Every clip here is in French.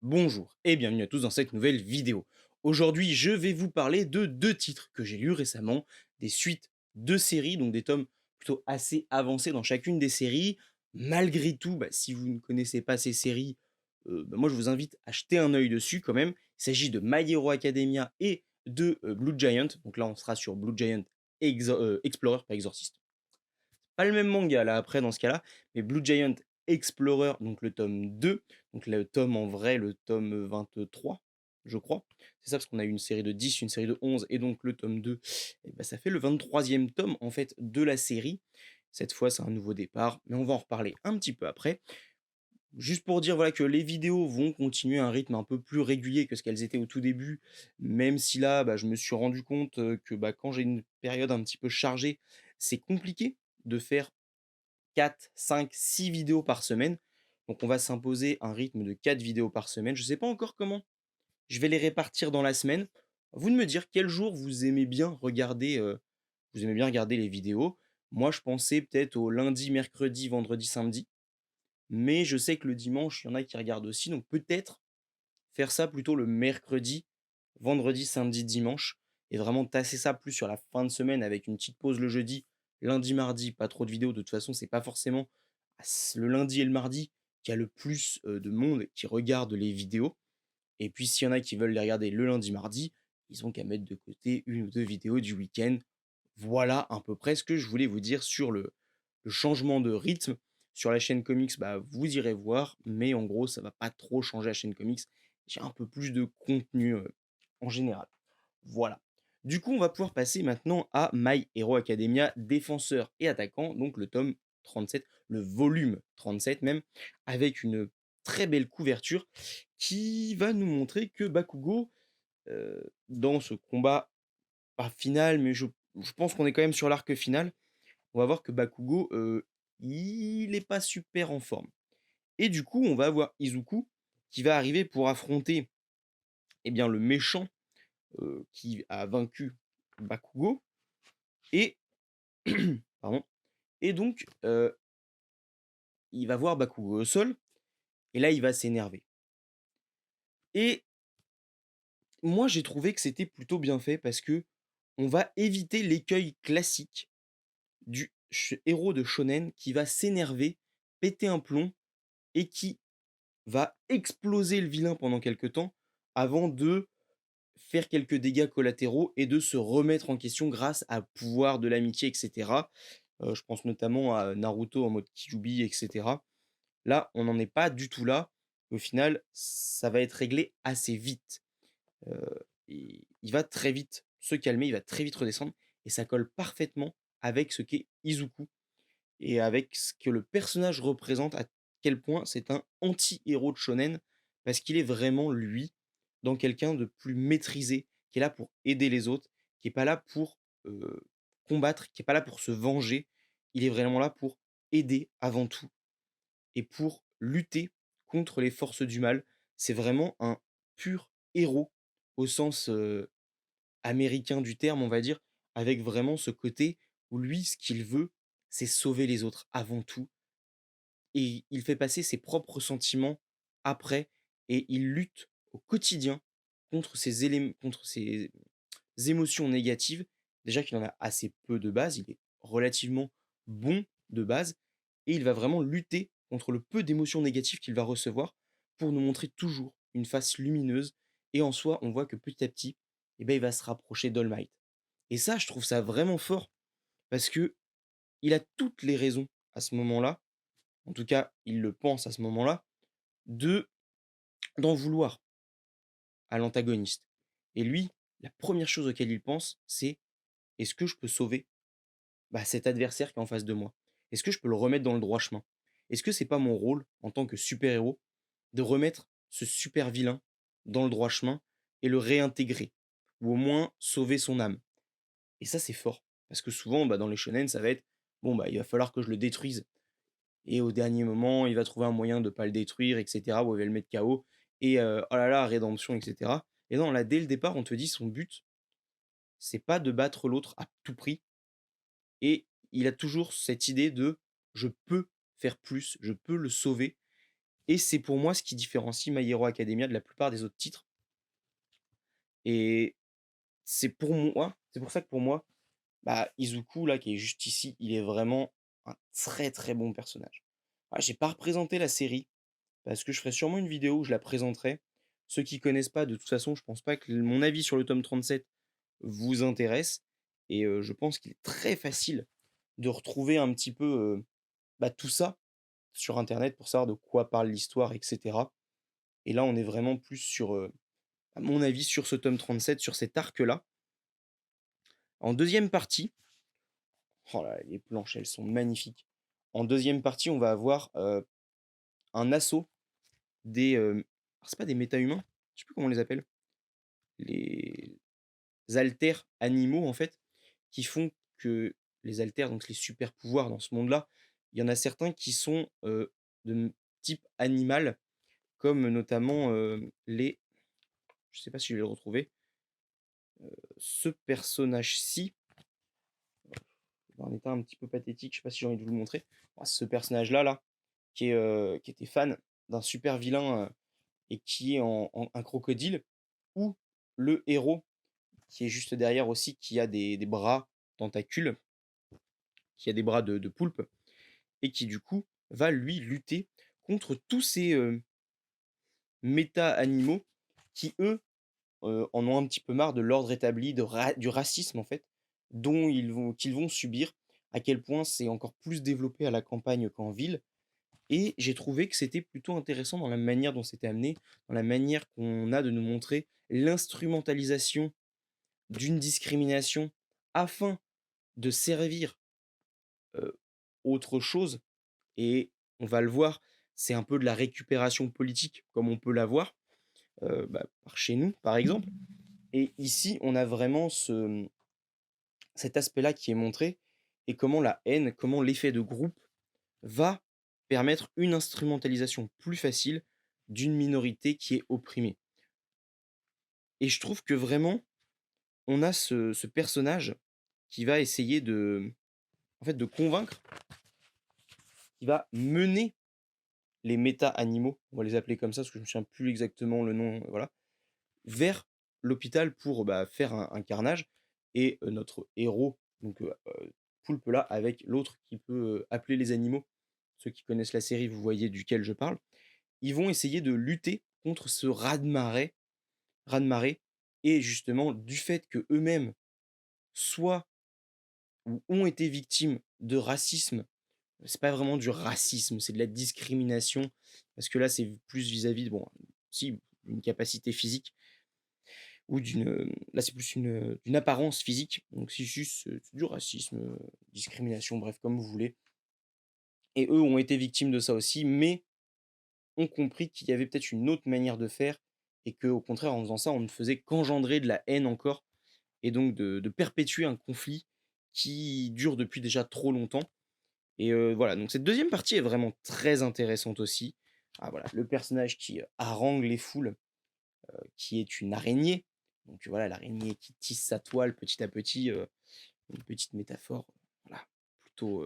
Bonjour et bienvenue à tous dans cette nouvelle vidéo. Aujourd'hui, je vais vous parler de deux titres que j'ai lus récemment, des suites de séries, donc des tomes plutôt assez avancés dans chacune des séries. Malgré tout, si vous ne connaissez pas ces séries, moi je vous invite à jeter un œil dessus quand même. Il s'agit de My Hero Academia et de Blue Giant. Donc là, on sera sur Blue Giant Explorer, pas Exorcist. Pas le même manga là après dans ce cas-là, mais Blue Giant Explorer, donc le tome 2, donc le tome en vrai, le tome 23, je crois. C'est ça parce qu'on a eu une série de 10, une série de 11 et donc le tome 2, ça fait le 23e tome en fait de la série. Cette fois, c'est un nouveau départ, mais on va en reparler un petit peu après. Juste pour dire voilà que les vidéos vont continuer à un rythme un peu plus régulier que ce qu'elles étaient au tout début, même si là, je me suis rendu compte que quand j'ai une période un petit peu chargée, c'est compliqué de faire 4, 5, 6 vidéos par semaine. Donc on va s'imposer un rythme de 4 vidéos par semaine. Je ne sais pas encore comment je vais les répartir dans la semaine. Vous de me dire quel jour vous aimez bien regarder les vidéos. Moi, je pensais peut-être au lundi, mercredi, vendredi, samedi. Mais je sais que le dimanche, il y en a qui regardent aussi. Donc peut-être faire ça plutôt le mercredi, vendredi, samedi, dimanche. Et vraiment tasser ça plus sur la fin de semaine avec une petite pause le jeudi, lundi, mardi, pas trop de vidéos. De toute façon, c'est pas forcément le lundi et le mardi qu'il y a le plus de monde qui regarde les vidéos. Et puis s'il y en a qui veulent les regarder le lundi, mardi, ils ont qu'à mettre de côté une ou deux vidéos du week-end. Voilà à peu près ce que je voulais vous dire sur le changement de rythme. Sur la chaîne comics, vous irez voir, mais en gros, ça va pas trop changer la chaîne comics. J'ai un peu plus de contenu en général. Voilà. Du coup, on va pouvoir passer maintenant à My Hero Academia, défenseur et attaquant, donc le tome 37, le volume 37 même, avec une très belle couverture qui va nous montrer que Bakugo, dans ce combat, pas final, mais je pense qu'on est quand même sur l'arc final, on va voir que Bakugo, il est pas super en forme. Et du coup, on va avoir Izuku qui va arriver pour affronter, le méchant, qui a vaincu Bakugo et pardon et donc il va voir Bakugo au sol et là, il va s'énerver et moi, j'ai trouvé que c'était plutôt bien fait parce que on va éviter l'écueil classique du héros de shonen qui va s'énerver, péter un plomb et qui va exploser le vilain pendant quelque temps avant de faire quelques dégâts collatéraux et de se remettre en question grâce à pouvoir de l'amitié, et cetera. Je pense notamment à Naruto en mode Kyuubi, et cetera. Là, on n'en est pas du tout là. Au final, ça va être réglé assez vite. Et il va très vite se calmer, il va très vite redescendre et ça colle parfaitement avec ce qu'est Izuku et avec ce que le personnage représente, à quel point c'est un anti-héros de shonen, parce qu'il est vraiment, lui, dans quelqu'un de plus maîtrisé, qui est là pour aider les autres, qui est pas là pour, combattre, qui est pas là pour se venger. Il est vraiment là pour aider avant tout et pour lutter contre les forces du mal. C'est vraiment un pur héros au sens, américain du terme, on va dire, avec vraiment ce côté où lui, ce qu'il veut, c'est sauver les autres avant tout et il fait passer ses propres sentiments après et il lutte au quotidien contre ses émotions négatives. Déjà qu'il en a assez peu de base, il est relativement bon de base et il va vraiment lutter contre le peu d'émotions négatives qu'il va recevoir pour nous montrer toujours une face lumineuse et en soi, on voit que petit à petit, il va se rapprocher d'All Might et ça, je trouve ça vraiment fort parce que il a toutes les raisons à ce moment-là, en tout cas, il le pense à ce moment-là, de d'en vouloir à l'antagoniste. Et lui, la première chose auquel il pense, c'est: «Est-ce que je peux sauver, cet adversaire qui est en face de moi? Est-ce que je peux le remettre dans le droit chemin? Est-ce que c'est pas mon rôle, en tant que super-héros, de remettre ce super vilain dans le droit chemin et le réintégrer? Ou au moins sauver son âme?» Et ça, c'est fort. Parce que souvent, dans les shonen, ça va être: «Bon, il va falloir que je le détruise». Et au dernier moment, il va trouver un moyen de pas le détruire et cetera, ou il va le mettre KO et oh là là, rédemption et cetera. Et non, là, dès le départ, on te dit son but, c'est pas de battre l'autre à tout prix et il a toujours cette idée de: «Je peux faire plus, je peux le sauver» et c'est pour moi ce qui différencie My Hero Academia de la plupart des autres titres et c'est pour ça que pour moi, bah, Izuku là, qui est juste ici, il est vraiment un très, très bon personnage. Ah, j'ai pas représenté la série parce que je ferai sûrement une vidéo où je la présenterai. Ceux qui connaissent pas, de toute façon, je pense pas que mon avis sur le tome 37 vous intéresse et je pense qu'il est très facile de retrouver un petit peu, bah, tout ça sur internet pour savoir de quoi parle l'histoire et cetera et là, on est vraiment plus sur, à mon avis, sur ce tome 37, sur cet arc-là. En deuxième partie, oh là là, les planches, elles sont magnifiques. En deuxième partie, on va avoir, un assaut des, alors c'est pas des méta-humains, je sais plus comment on les appelle, les alters animaux, en fait, qui font que les alters, donc les super pouvoirs dans ce monde-là, il y en a certains qui sont, type animal, comme notamment, les je sais pas si je vais le retrouver, ce personnage-ci, dans un état un petit peu pathétique, je sais pas si j'ai envie de vous le montrer. Ah, ce personnage-là, là, qui était fan d'un super vilain, et qui est en un crocodile, ou le héros qui est juste derrière aussi, qui a des bras tentacules, qui a des bras de poulpe, et qui du coup va lui lutter contre tous ces méta-animaux qui, eux, en ont un petit peu marre de l'ordre établi, du racisme en fait, qu'ils vont subir, à quel point c'est encore plus développé à la campagne qu'en ville. Et j'ai trouvé que c'était plutôt intéressant dans la manière dont c'était amené, dans la manière qu'on a de nous montrer l'instrumentalisation d'une discrimination afin de servir autre chose. Et on va le voir, c'est un peu de la récupération politique, comme on peut l'avoir bah, par chez nous, par exemple. Et ici, on a vraiment cet aspect-là qui est montré et comment la haine, comment l'effet de groupe va permettre une instrumentalisation plus facile d'une minorité qui est opprimée. Et je trouve que vraiment, on a ce personnage qui va essayer en fait, de convaincre, qui va mener les méta-animaux, on va les appeler comme ça parce que je me souviens plus exactement le nom, voilà, vers l'hôpital pour bah, faire un carnage. Et notre héros, donc Poulpe là, avec l'autre qui peut appeler les animaux, ceux qui connaissent la série, vous voyez duquel je parle, ils vont essayer de lutter contre ce raz-de-marée, et justement du fait que eux-mêmes soient ou ont été victimes de racisme. C'est pas vraiment du racisme, c'est de la discrimination, parce que là, c'est plus vis-à-vis de, bon, si, une capacité physique, ou là, c'est plus d'une apparence physique, donc c'est juste du racisme, discrimination, bref, comme vous voulez. Et eux ont été victimes de ça aussi, mais ont compris qu'il y avait peut-être une autre manière de faire, et qu'au contraire, en faisant ça, on ne faisait qu'engendrer de la haine encore, et donc de perpétuer un conflit qui dure depuis déjà trop longtemps. Et voilà, donc cette deuxième partie est vraiment très intéressante aussi. Ah voilà, le personnage qui harangue les foules, qui est une araignée. Donc voilà, l'araignée qui tisse sa toile petit à petit, une petite métaphore, voilà, plutôt,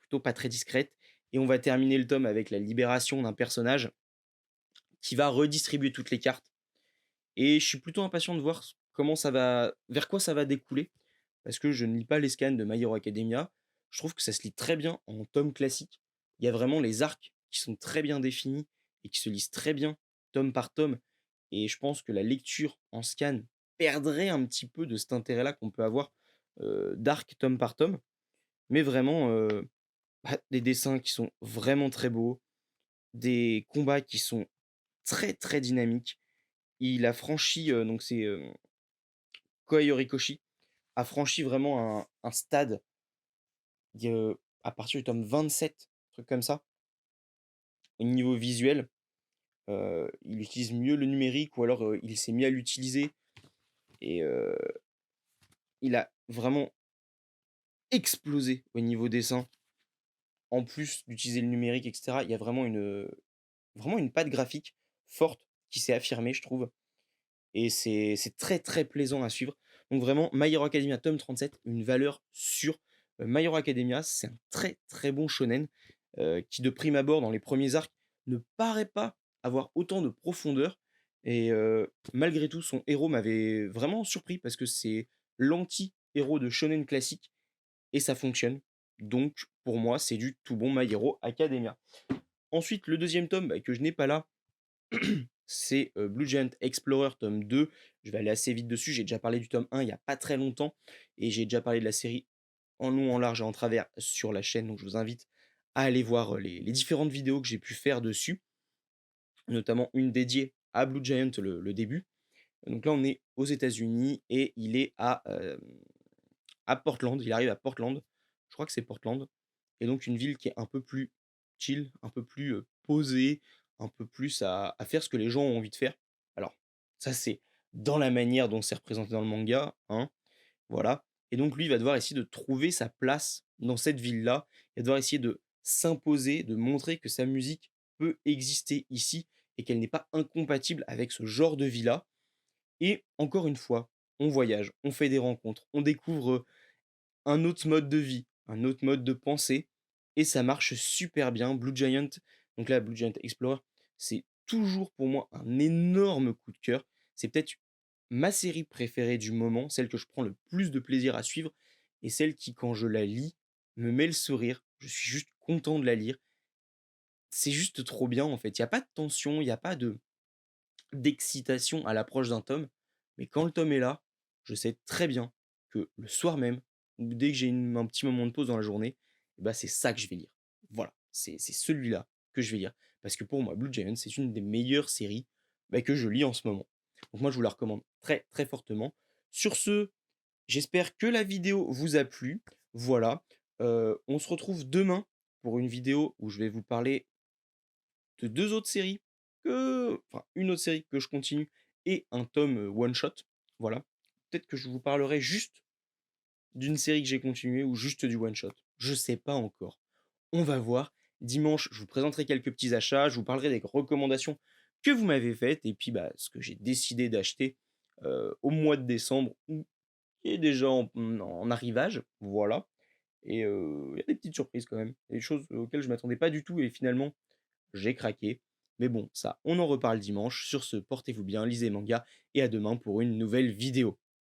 plutôt pas très discrète. Et on va terminer le tome avec la libération d'un personnage qui va redistribuer toutes les cartes. Et je suis plutôt impatient de voir comment ça va, vers quoi ça va découler, parce que je ne lis pas les scans de My Hero Academia. Je trouve que ça se lit très bien en tome classique. Il y a vraiment les arcs qui sont très bien définis et qui se lisent très bien, tome par tome. Et je pense que la lecture en scan perdrait un petit peu de cet intérêt-là qu'on peut avoir d'arc tome par tome. Mais vraiment, bah, des dessins qui sont vraiment très beaux, des combats qui sont très très dynamiques. Il a franchi, donc c'est Kohei Horikoshi, a franchi vraiment un stade à partir du tome 27, un truc comme ça, au niveau visuel. Il utilise mieux le numérique, ou alors il s'est mis à l'utiliser, et il a vraiment explosé au niveau dessin. En plus d'utiliser le numérique, etc., il y a vraiment une patte graphique forte qui s'est affirmée, je trouve. Et c'est très, très plaisant à suivre. Donc vraiment, My Hero Academia tome 37, une valeur sûre. My Hero Academia, c'est un très, très bon shonen qui, de prime abord, dans les premiers arcs, ne paraît pas avoir autant de profondeur et malgré tout, son héros m'avait vraiment surpris parce que c'est l'anti-héros de shonen classique et ça fonctionne. Donc pour moi, c'est du tout bon My Hero Academia. Ensuite, le deuxième tome, bah, que je n'ai pas là, c'est, Blue Giant Explorer tome 2. Je vais aller assez vite dessus, j'ai déjà parlé du tome 1 il y a pas très longtemps et j'ai déjà parlé de la série en long, en large et en travers sur la chaîne, donc je vous invite à aller voir, les différentes vidéos que j'ai pu faire dessus, notamment une dédiée à Blue Giant, le début. Donc là, on est aux États-Unis et il est à Portland, il arrive à Portland, je crois que c'est Portland et donc une ville qui est un peu plus chill, un peu plus, posée, un peu plus à faire ce que les gens ont envie de faire. Alors, ça c'est dans la manière dont c'est représenté dans le manga, hein, voilà et donc lui, il va devoir essayer de trouver sa place dans cette ville-là. Il va devoir essayer de s'imposer, de montrer que sa musique peut exister ici et qu'elle n'est pas incompatible avec ce genre de vie-là et encore une fois, on voyage, on fait des rencontres, on découvre, un autre mode de vie, un autre mode de pensée et ça marche super bien. Blue Giant, donc là, Blue Giant Explorer, c'est toujours pour moi un énorme coup de cœur. C'est peut-être ma série préférée du moment, celle que je prends le plus de plaisir à suivre et celle qui, quand je la lis, me met le sourire. Je suis juste content de la lire. C'est juste trop bien en fait. Il y a pas de tension, il y a pas de d'excitation à l'approche d'un tome, mais quand le tome est là, je sais très bien que le soir même, ou dès que j'ai un petit moment de pause dans la journée, eh ben, c'est ça que je vais lire. Voilà, c'est celui-là que je vais lire. Parce que pour moi, Blue Giant, c'est une des meilleures séries bah, que je lis en ce moment. Donc moi, je vous la recommande très très fortement. Sur ce, j'espère que la vidéo vous a plu. Voilà, on se retrouve demain pour une vidéo où je vais vous parler de 2 autres séries enfin une autre série que je continue et un tome, one shot, voilà. Peut-être que je vous parlerai juste d'une série que j'ai continuée ou juste du one shot. Je sais pas encore. On va voir. Dimanche, je vous présenterai quelques petits achats, je vous parlerai des recommandations que vous m'avez faites et puis, bah, ce que j'ai décidé d'acheter, au mois de décembre ou qui est déjà en arrivage, voilà et il y a des petites surprises quand même. Des choses auxquelles je m'attendais pas du tout et finalement j'ai craqué. Mais bon, ça, on en reparle dimanche. Sur ce, portez-vous bien, lisez manga et à demain pour une nouvelle vidéo.